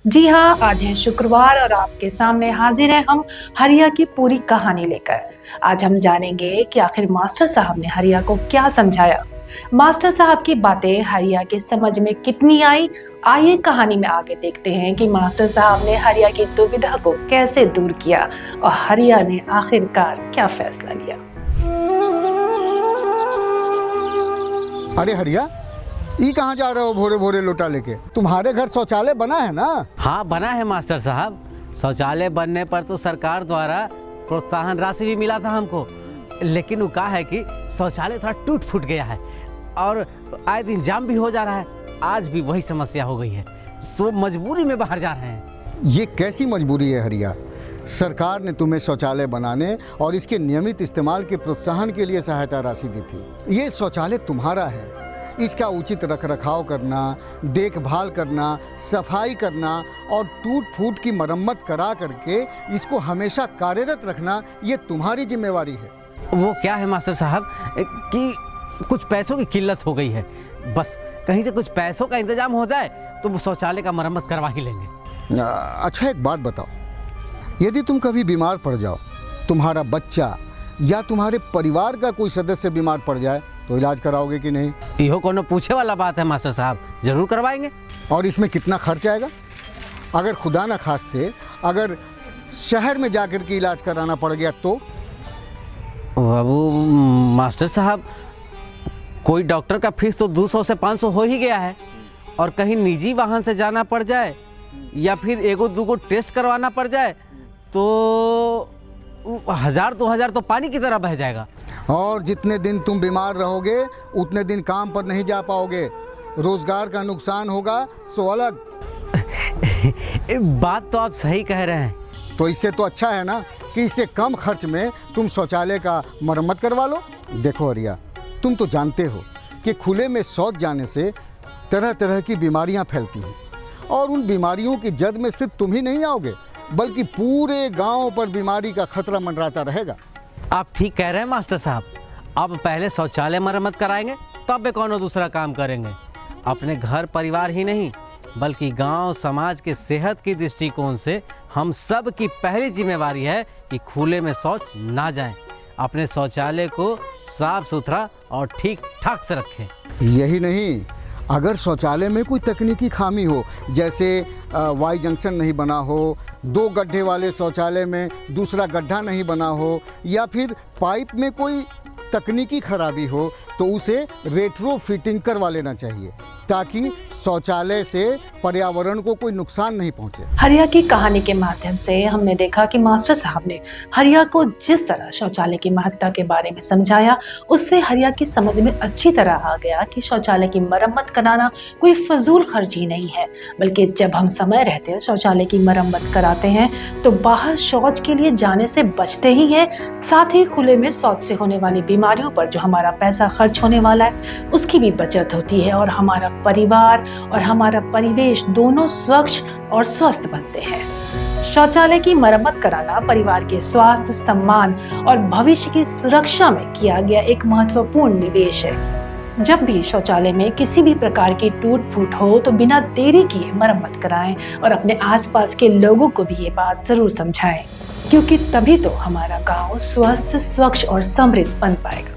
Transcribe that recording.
जी हाँ, आज है शुक्रवार और आपके सामने हाजिर हैं हम हरिया की पूरी कहानी लेकर। आज हम जानेंगे कि आखिर मास्टर साहब ने हरिया को क्या समझाया। मास्टर साहब की बातें हरिया के समझ में कितनी आई। आइए कहानी में आगे देखते हैं कि मास्टर साहब ने हरिया की दुविधा को कैसे दूर किया और हरिया ने आखिरकार क्या फैसला लिया। अरे हरिया, ये कहाँ जा रहे हो भोरे भोरे लोटा लेके? तुम्हारे घर शौचालय बना है ना? हाँ बना है मास्टर साहब। शौचालय बनने पर तो सरकार द्वारा प्रोत्साहन राशि भी मिला था हमको, लेकिन वो कहा है कि शौचालय थोड़ा टूट फूट गया है और आए दिन जाम भी हो जा रहा है। आज भी वही समस्या हो गई है, सो मजबूरी में बाहर जा रहे हैं। ये कैसी मजबूरी है हरिया? सरकार ने तुम्हें शौचालय बनाने और इसके नियमित इस्तेमाल के प्रोत्साहन के लिए सहायता राशि दी थी। ये शौचालय तुम्हारा है, इसका उचित रखरखाव करना, देखभाल करना, सफाई करना और टूट फूट की मरम्मत करा करके इसको हमेशा कार्यरत रखना, ये तुम्हारी जिम्मेवारी है। वो क्या है मास्टर साहब कि कुछ पैसों की किल्लत हो गई है, बस कहीं से कुछ पैसों का इंतजाम हो जाए तो वो शौचालय का मरम्मत करवा ही लेंगे। अच्छा एक बात बताओ, यदि तुम कभी बीमार पड़ जाओ, तुम्हारा बच्चा या तुम्हारे परिवार का कोई सदस्य बीमार पड़ जाए तो इलाज कराओगे कि नहीं? इहो कोनो पूछे वाला बात है मास्टर साहब, जरूर करवाएंगे। और इसमें कितना खर्च आएगा? अगर खुदा ना खास्ते अगर शहर में जाकर के इलाज कराना पड़ गया तो? बाबू मास्टर साहब, कोई डॉक्टर का फीस तो 200 से 500 हो ही गया है, और कहीं निजी वाहन से जाना पड़ जाए या फिर एगो दूगो टेस्ट करवाना पड़ जाए तो 1000-2000 तो पानी की तरह बह जाएगा। और जितने दिन तुम बीमार रहोगे उतने दिन काम पर नहीं जा पाओगे, रोजगार का नुकसान होगा सो अलग। बात तो आप सही कह रहे हैं। तो इससे तो अच्छा है ना कि इससे कम खर्च में तुम शौचालय का मरम्मत करवा लो। देखो हरिया, तुम तो जानते हो कि खुले में शौच जाने से तरह तरह की बीमारियां फैलती हैं, और उन बीमारियों की जद में सिर्फ तुम ही नहीं आओगे बल्कि पूरे गांव पर बीमारी का खतरा मंडराता रहेगा। आप ठीक कह रहे हैं मास्टर साहब। अब पहले शौचालय मरम्मत कराएंगे तब भी कौन दूसरा काम करेंगे। अपने घर परिवार ही नहीं बल्कि गांव समाज के सेहत की दृष्टिकोण से हम सब की पहली जिम्मेवारी है कि खुले में शौच ना जाएं, अपने शौचालय को साफ सुथरा और ठीक ठाक से रखें। यही नहीं, अगर शौचालय में कोई तकनीकी खामी हो, जैसे वाई जंक्शन नहीं बना हो, 2 गड्ढे वाले शौचालय में दूसरा गड्ढा नहीं बना हो, या फिर पाइप में कोई तकनीकी खराबी हो, तो उसे रेट्रो फिटिंग करवा लेना चाहिए ताकि शौचालय से पर्यावरण को कोई नुकसान नहीं पहुंचे। हरिया की कहानी के माध्यम से हमने देखा कि मास्टर साहब ने हरिया को जिस तरह शौचालय की महत्ता के बारे में समझाया, उससे हरिया की समझ में अच्छी तरह आ गया कि शौचालय की मरम्मत कराना कोई फजूल खर्ची नहीं है, बल्कि जब हम समय रहते शौचालय की मरम्मत कराते हैं तो बाहर शौच के लिए जाने से बचते ही हैं, साथ ही खुले में शौच से होने वाली बीमारियों पर जो हमारा पैसा खर्च होने वाला है उसकी भी बचत होती है, और हमारा परिवार और हमारा परिवेश दोनों स्वच्छ और स्वस्थ बनते हैं। शौचालय की मरम्मत कराना परिवार के स्वास्थ्य, सम्मान और भविष्य की सुरक्षा में किया गया एक महत्वपूर्ण निवेश है। जब भी शौचालय में किसी भी प्रकार की टूट फूट हो तो बिना देरी किए मरम्मत कराएं और अपने आसपास के लोगों को भी ये बात जरूर समझाएं, क्योंकि तभी तो हमारा गांव स्वस्थ, स्वच्छ और समृद्ध बन पाएगा।